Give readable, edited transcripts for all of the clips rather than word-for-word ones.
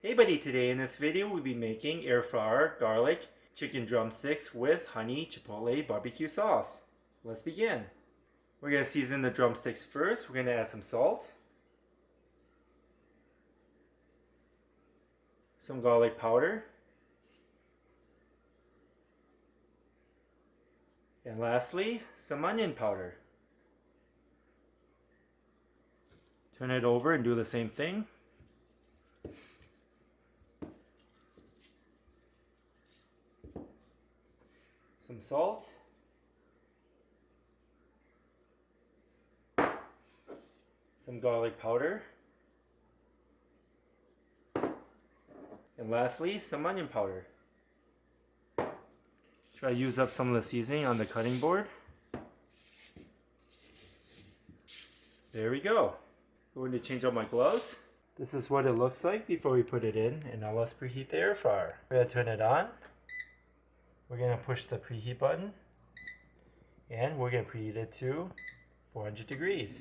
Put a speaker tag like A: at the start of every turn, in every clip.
A: Hey buddy, today in this video we'll be making air fryer garlic chicken drumsticks with honey chipotle barbecue sauce. Let's begin. We're going to season the drumsticks first. We're going to add some salt, some garlic powder, and lastly some onion powder. Turn it over and do the same thing. Some salt, some garlic powder, and lastly some onion powder. Try to use up some of the seasoning on the cutting board. There we go. I'm going to change out my gloves. This is what it looks like before we put it in, and now let's preheat the air fryer. We're going to turn it on. We're going to push the preheat button, and we're going to preheat it to 400 degrees,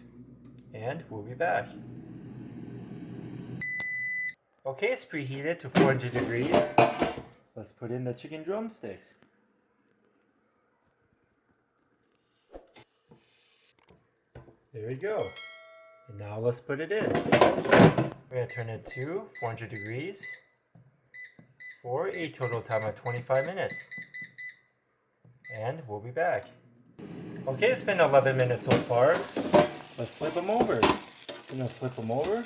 A: and we'll be back. Okay, it's preheated to 400 degrees. Let's put in the chicken drumsticks. There we go. And now let's put it in. We're going to turn it to 400 degrees for a total time of 25 minutes. And we'll be back. Okay, it's been 11 minutes so far. Let's flip them over. I'm going to flip them over.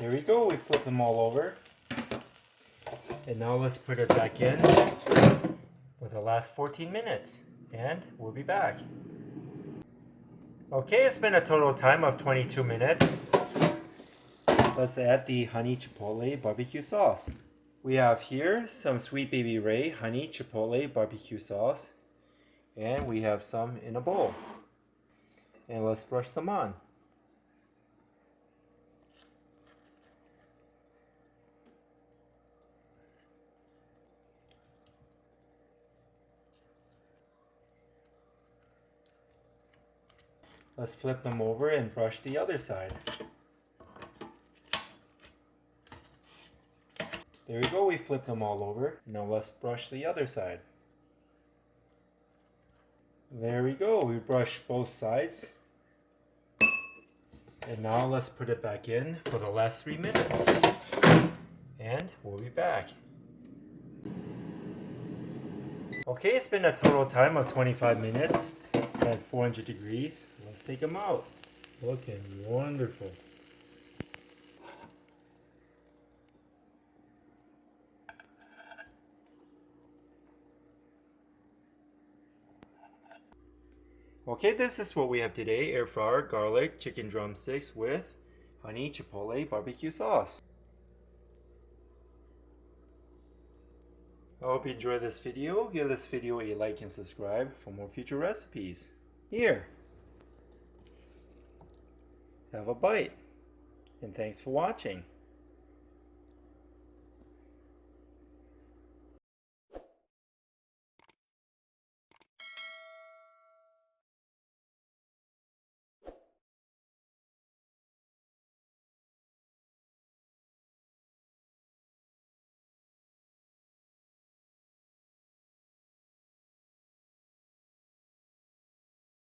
A: There we go, we flipped them all over. And now let's put it back in for the last 14 minutes. And we'll be back. Okay, it's been a total time of 22 minutes. Let's add the honey chipotle barbecue sauce. We have here some Sweet Baby Ray honey chipotle barbecue sauce. And we have some in a bowl. And let's brush some on. Let's flip them over and brush the other side. There we go, we flipped them all over. Now let's brush the other side. There we go, we brushed both sides. And now let's put it back in for the last 3 minutes. And we'll be back. Okay, it's been a total time of 25 minutes at 400 degrees. Let's take them out. Looking wonderful. Okay, this is what we have today. Air fryer garlic chicken drumsticks with honey chipotle barbecue sauce. I hope you enjoyed this video. Give this video a like and subscribe for more future recipes. Here. Have a bite. And thanks for watching.